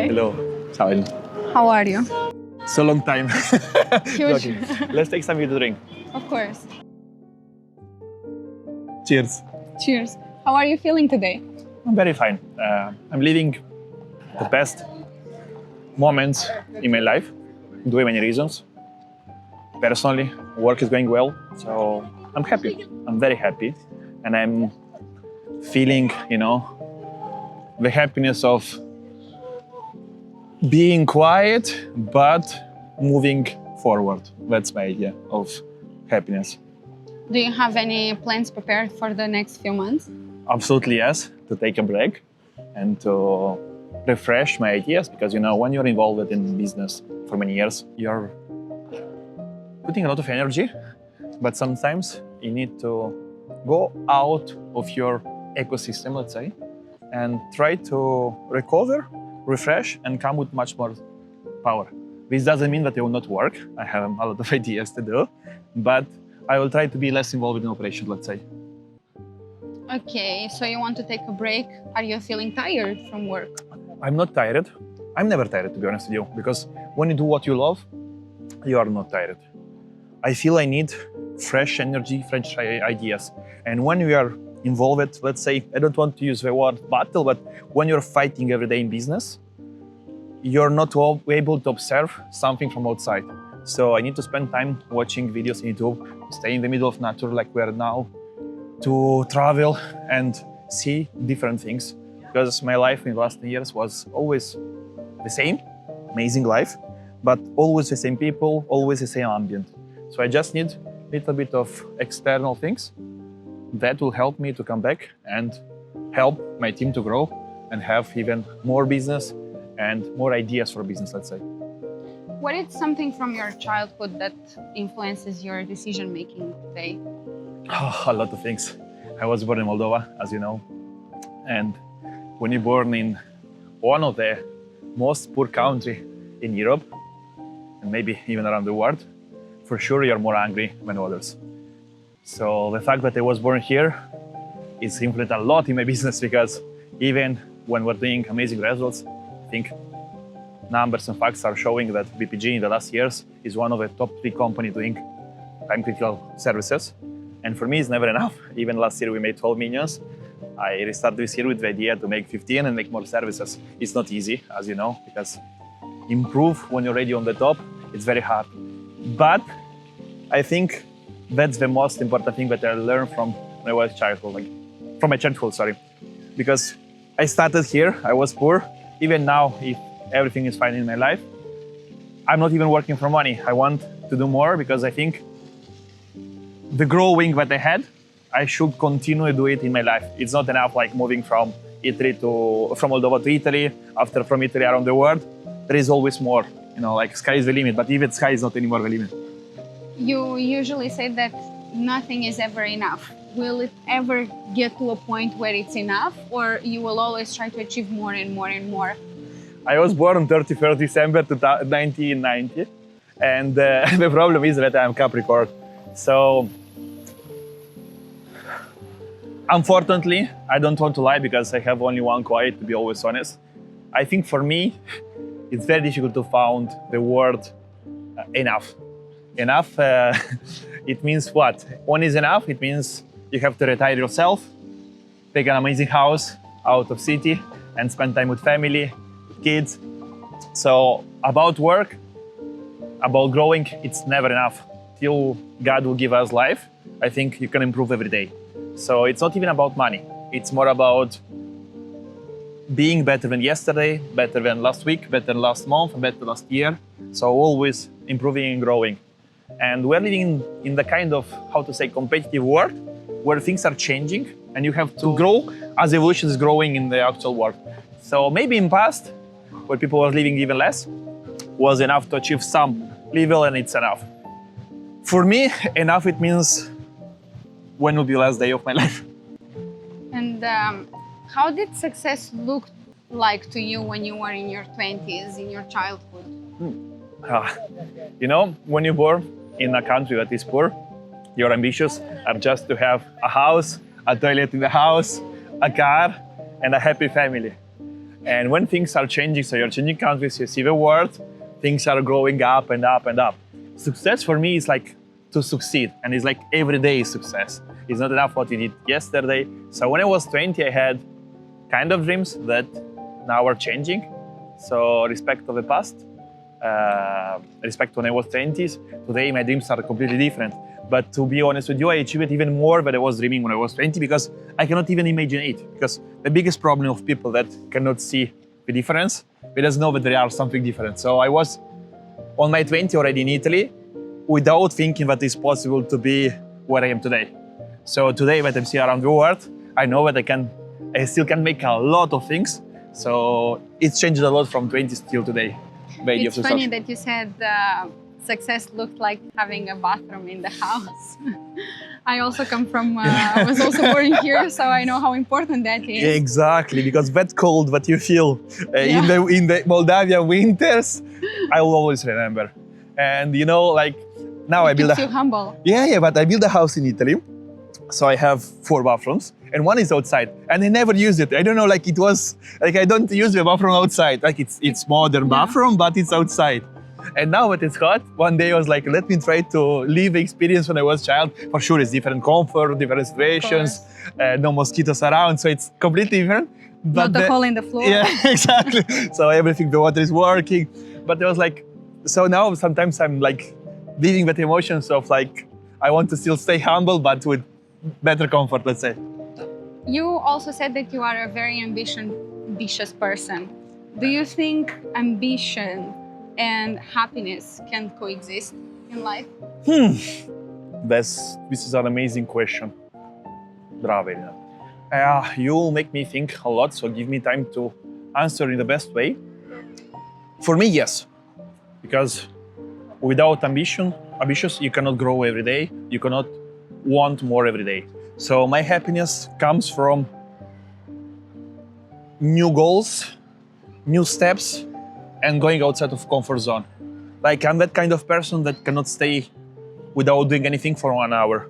Hi. Hello. Ciao. How are you? So long time. Huge. Okay. Let's take something to drink. Of course. Cheers. Cheers. How are you feeling today? I'm very fine. I'm living the best moments in my life, due to many reasons. Personally, work is going well, so I'm happy. I'm very happy, and I'm feeling, the happiness of being quiet but moving forward. That's my idea of happiness. Do you have any plans prepared for the next few months? Absolutely yes, to take a break and to refresh my ideas, because when you're involved in business for many years, you're putting a lot of energy, but sometimes you need to go out of your ecosystem, let's say, and try to recover, refresh, and come with much more power. This doesn't mean that I will not work. I have a lot of ideas to do, but I will try to be less involved in operation, let's say. Okay, so you want to take a break. Are you feeling tired from work? I'm not tired. I'm never tired, to be honest with you, because when you do what you love, you are not tired. I feel I need fresh energy, fresh ideas. And when we are involved, let's say, I don't want to use the word battle, but when you're fighting every day in business, you're not able to observe something from outside. So I need to spend time watching videos on YouTube, stay in the middle of nature like we are now, to travel and see different things. Because my life in the last 10 years was always the same, amazing life, but always the same people, always the same ambient. So I just need a little bit of external things that will help me to come back and help my team to grow and have even more business and more ideas for business, let's say. What is something from your childhood that influences your decision-making today? A lot of things. I was born in Moldova, as you know, and when you're born in one of the most poor countries in Europe, and maybe even around the world, for sure you're more angry than others. So the fact that I was born here is influenced a lot in my business, because even when we're doing amazing results, I think numbers and facts are showing that BPG in the last years is one of the top 3 companies doing time-critical services. And for me, it's never enough. Even last year we made 12 millions. I restarted this year with the idea to make 15 and make more services. It's not easy, as you know, because improve when you're already on the top, it's very hard. But I think that's the most important thing that I learned from my childhood, because I started here, I was poor. Even now, if everything is fine in my life, I'm not even working for money. I want to do more, because I think the growing that I had, I should continue to do it in my life. It's not enough like moving from Moldova to Italy, after from Italy around the world. There is always more, like sky is the limit, but even sky is not anymore the limit. You usually say that nothing is ever enough. Will it ever get to a point where it's enough, or you will always try to achieve more and more and more? I was born on 31st December 1990, and the problem is that I'm Capricorn. So, unfortunately, I don't want to lie, because I have only one quality, to be always honest. I think for me, it's very difficult to find the word enough. Enough, it means what? When is enough, it means you have to retire yourself, take an amazing house out of city, and spend time with family, with kids. So about work, about growing, it's never enough. Till God will give us life, I think you can improve every day. So it's not even about money. It's more about being better than yesterday, better than last week, better than last month, better than last year. So always improving and growing. And we're living in the kind of, competitive world where things are changing and you have to grow as evolution is growing in the actual world. So maybe in past, where people were living even less, was enough to achieve some level, and it's enough. For me, enough, it means when will be the last day of my life. And how did success look like to you when you were in your 20s, in your childhood? When you're born in a country that is poor, your ambitions are just to have a house, a toilet in the house, a car, and a happy family. And when things are changing, so you're changing countries, you see the world, things are growing up and up and up. Success for me is like to succeed, and it's like everyday success. It's not enough what you did yesterday. So when I was 20, I had kind of dreams that now are changing. So respect of the past, respect when I was 20s. Today my dreams are completely different. But to be honest with you, I achieved even more than I was dreaming when I was 20 because I cannot even imagine it. Because the biggest problem of people that cannot see the difference, they just know that there are something different. So I was on my 20 already in Italy without thinking that it's possible to be where I am today. So today that I'm seeing around the world, I know that I still can make a lot of things. So it's changed a lot from 20 till today. It's funny that you said success looked like having a bathroom in the house. I also come from, I was also born here, so I know how important that is. Exactly, because that cold that you feel in the Moldavian winters, I will always remember. And you know, like now I build keeps you humble. Yeah, but I built a house in Italy. So I have 4 bathrooms and one is outside and I never use it. I don't know, like it was, like I don't use the bathroom outside. Like it's modern bathroom, but it's outside. And now that it's hot, one day I was like, let me try to live the experience when I was a child. For sure, it's different comfort, different situations, no mosquitoes around, so it's completely different. But not the hole in the floor. Yeah, exactly. So everything, the water is working. But it was like, so now sometimes I'm like living with emotions of like, I want to still stay humble, but with better comfort, let's say. You also said that you are a very ambitious person. Do you think ambition and happiness can coexist in life? This is an amazing question. Bravo, Elena. You will make me think a lot, so give me time to answer in the best way. For me, yes. Because without ambitious, you cannot grow every day. You cannot want more every day. So my happiness comes from new goals, new steps, and going outside of comfort zone. Like I'm that kind of person that cannot stay without doing anything for 1 hour.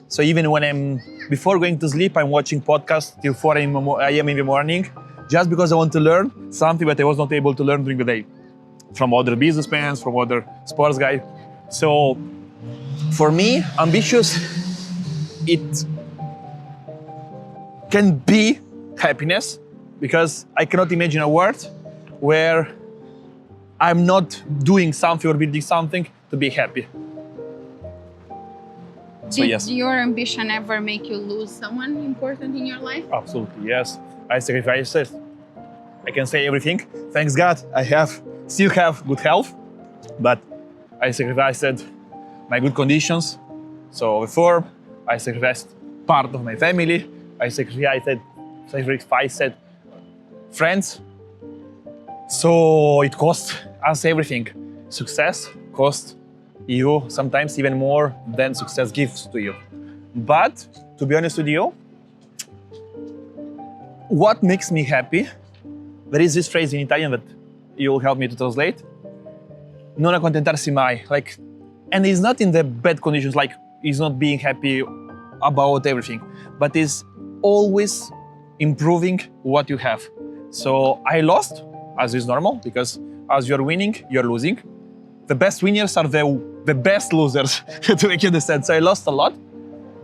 So even when before going to sleep, I'm watching podcasts till 4 a.m. in the morning, just because I want to learn something that I was not able to learn during the day from other businessmen, from other sports guys. So for me, ambitious, it can be happiness, because I cannot imagine a world where I'm not doing something or building something to be happy. So, Did your ambition ever make you lose someone important in your life? Absolutely, yes. I sacrificed it. I can say everything. Thanks God, I still have good health, but I sacrificed my good conditions. So before, I sacrificed part of my family. I sacrificed friends. So it cost us everything. Success costs you sometimes even more than success gives to you. But to be honest with you, what makes me happy, there is this phrase in Italian that you will help me to translate. Non accontentarsi mai. Like, and it's not in the bad conditions, like it's not being happy about everything, but it's always improving what you have. So I lost, as is normal, because as you're winning, you're losing. The best winners are the best losers, to make you understand. So I lost a lot,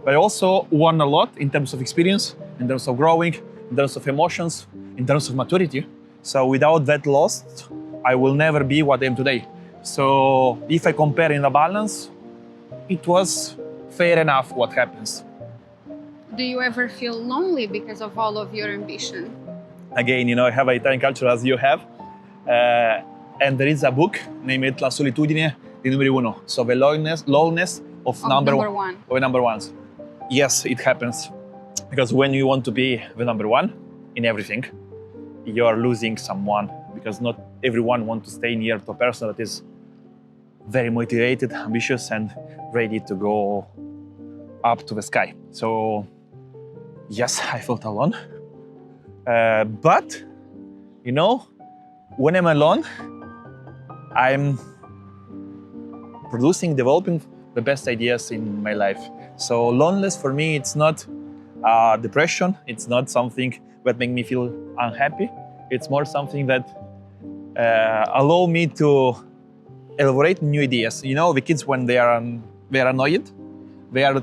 but I also won a lot in terms of experience, in terms of growing, in terms of emotions, in terms of maturity. So without that loss, I will never be what I am today. So if I compare in a balance, it was fair enough what happens. Do you ever feel lonely because of all of your ambition? Again, I have an Italian culture as you have. And there is a book named La solitudine di numeri uno. So the loneliness of number ones. Yes, it happens. Because when you want to be the number one in everything, you're losing someone. Because not everyone wants to stay near to a person that is very motivated, ambitious, and ready to go up to the sky. So, yes, I felt alone. But, when I'm alone, I'm developing the best ideas in my life. So loneliness for me, it's not depression. It's not something that makes me feel unhappy. It's more something that allow me to elaborate new ideas. You know, the kids when they are annoyed, they are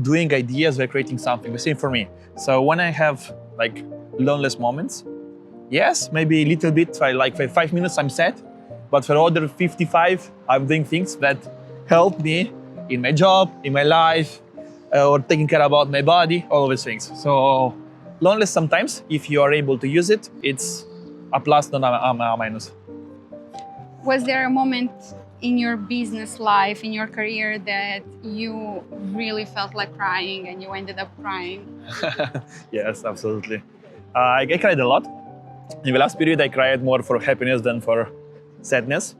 doing ideas, they're creating something. The same for me. So when I have like loneless moments, yes, maybe a little bit, like for 5 minutes I'm sad, but for other 55, I'm doing things that help me in my job, in my life, or taking care about my body, all of these things. So loneliness sometimes, if you are able to use it, it's a plus, not a minus. Was there a moment in your business life, in your career, that you really felt like crying and you ended up crying? Yes, absolutely. I cried a lot. In the last period, I cried more for happiness than for sadness.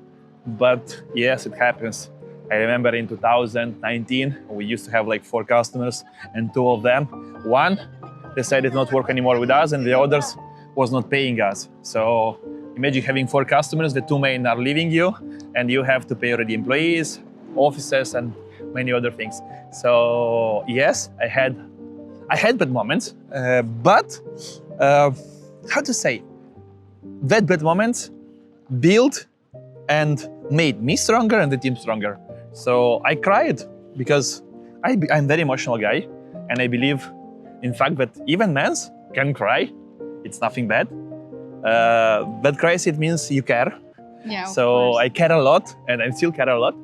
But yes, it happens. I remember in 2019, we used to have like 4 customers, and 2 of them, one decided not to work anymore with us, and the others was not paying us. So imagine having 4 customers, the 2 main are leaving you, and you have to pay already employees, offices, and many other things. So yes, I had bad moments, but how to say, that bad moments built and made me stronger and the team stronger. So I cried because I'm a very emotional guy, and I believe, in fact, that even men can cry. It's nothing bad. But cries, it means you care. Yeah. So I care a lot, and I still care a lot.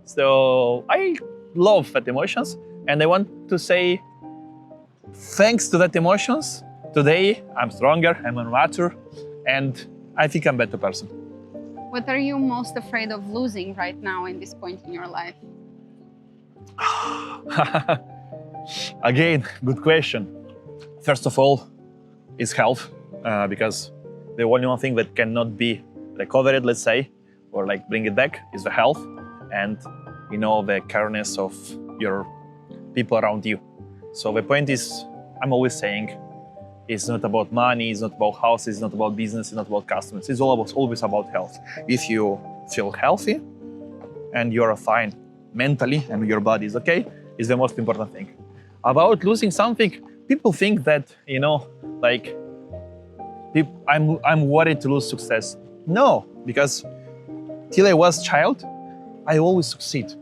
So I love that emotions, and I want to say, thanks to that emotions, today I'm stronger, I'm more mature, and I think I'm a better person. What are you most afraid of losing right now in this point in your life? Again, good question. First of all, is health, because the only one thing that cannot be recovered, let's say, or like bring it back, is the health, and the careness of your people around you. So the point is, I'm always saying, it's not about money, it's not about houses, it's not about business, it's not about customers. It's always about health. If you feel healthy and you're fine mentally and your body is okay, is the most important thing. About losing something, people think that, I'm worried to lose success. No, because till I was a child, I always succeed.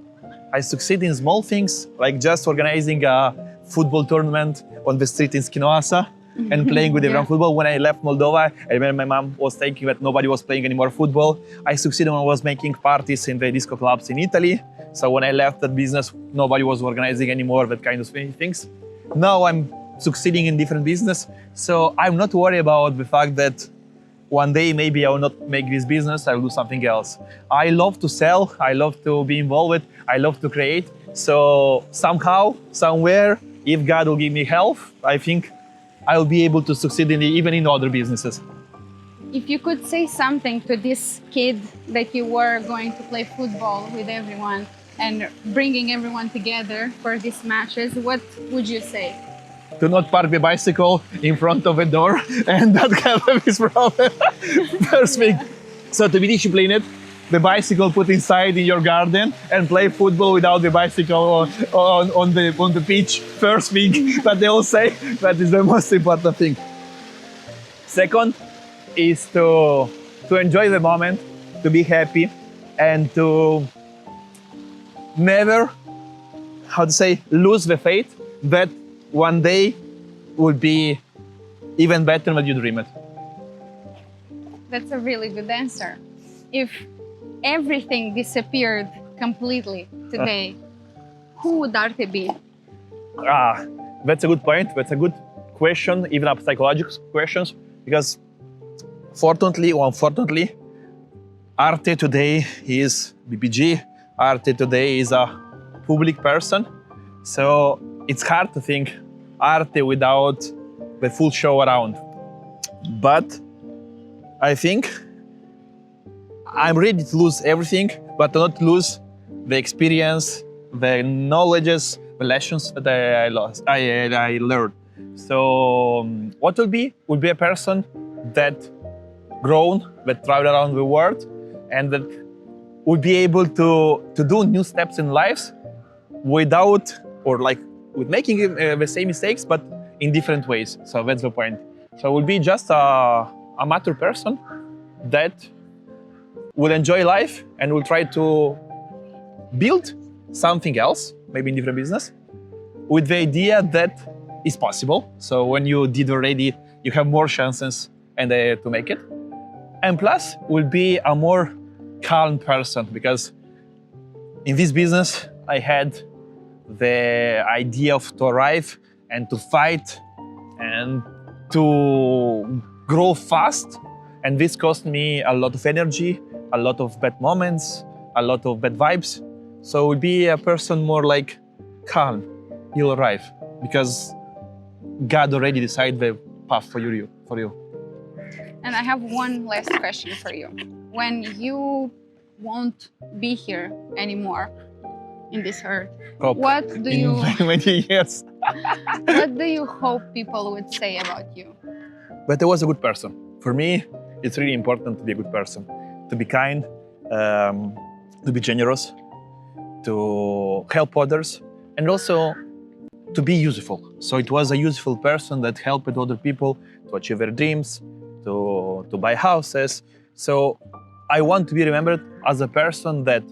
I succeed in small things, like just organizing a football tournament on the street in Skinoasa and playing with everyone football. When I left Moldova, I remember my mom was thinking that nobody was playing anymore football. I succeeded when I was making parties in the disco clubs in Italy. So when I left that business, nobody was organizing anymore that kind of things. Now I'm succeeding in different business. So I'm not worried about the fact that one day maybe I will not make this business, I will do something else. I love to sell, I love to be involved, I love to create. So somehow, somewhere, if God will give me health, I think I will be able to succeed even in other businesses. If you could say something to this kid that you were going to play football with everyone and bringing everyone together for these matches, what would you say? Do not park the bicycle in front of a door and not have this problem. First thing. So to be disciplined, the bicycle put inside in your garden and play football without the bicycle on the pitch. First thing that they all say, that is the most important thing. Second is to enjoy the moment, to be happy, and to never, lose the faith that one day will be even better than you dreamed. That's a really good answer. If everything disappeared completely today, who would Arte be? That's a good point. That's a good question, even a psychological question, because fortunately or unfortunately, Arte today is BBG. Arte today is a public person. So it's hard to think Arte without the full show around. But I think I'm ready to lose everything, but to not lose the experience, the knowledges, the lessons that I learned. So what will be a person that grown, that travel around the world, and that would be able to do new steps in lives without, or like with making the same mistakes, but in different ways. So that's the point. So it will be just a a mature person that will enjoy life and will try to build something else, maybe in different business, with the idea that it's possible. So when you did already, you have more chances and to make it. And plus, will be a more calm person, because in this business, I had the idea of to arrive and to fight and to grow fast. And this cost me a lot of energy, a lot of bad moments, a lot of bad vibes. So will be a person more like calm. You'll arrive because God already decided the path for you. And I have one last question for you. When you won't be here anymore in this earth, Hope what do in you many years. what do you hope people would say about you? But I was a good person. For me, it's really important to be a good person, to be kind, to be generous, to help others, and also to be useful. So it was a useful person that helped other people to achieve their dreams, to buy houses. So I want to be remembered as a person that,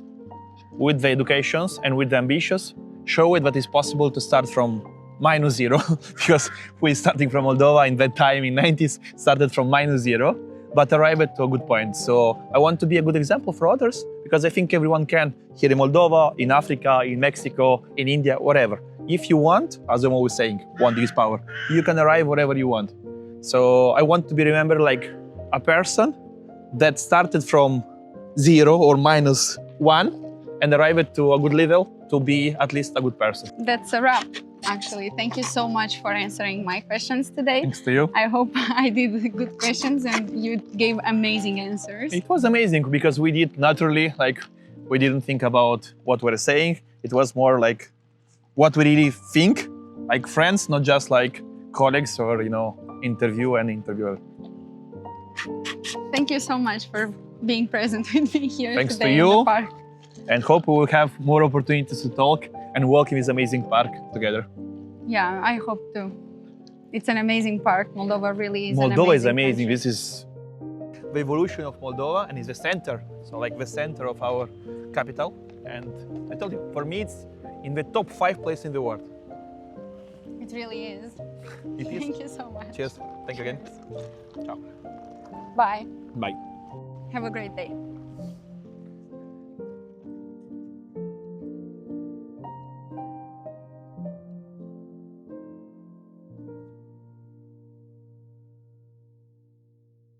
with the educations and with the ambitions, showed that it's possible to start from -0, because we starting from Moldova in that time in 90s, started from -0, but arrived to a good point. So I want to be a good example for others, because I think everyone can, here in Moldova, in Africa, in Mexico, in India, whatever. If you want, as I'm always saying, want is power, you can arrive wherever you want. So I want to be remembered like a person that started from 0 or -1 and arrived to a good level to be at least a good person. That's a wrap, actually. Thank you so much for answering my questions today. Thanks to you. I hope I did good questions and you gave amazing answers. It was amazing because we did naturally, like we didn't think about what we were saying. It was more like what we really think, like friends, not just like colleagues or, interviewer. Thank you so much for being present with me here Thanks today to you. in the park. And hope we will have more opportunities to talk and walk in this amazing park together. Yeah, I hope too. It's an amazing park. Moldova really is Moldova is an amazing. country. This is the evolution of Moldova, and it's the center. So like the center of our capital. And I told you, for me, it's in the top 5 places in the world. It really is. It is. Thank you so much. Cheers. Thank you again. Ciao. Bye. Bye. Have a great day.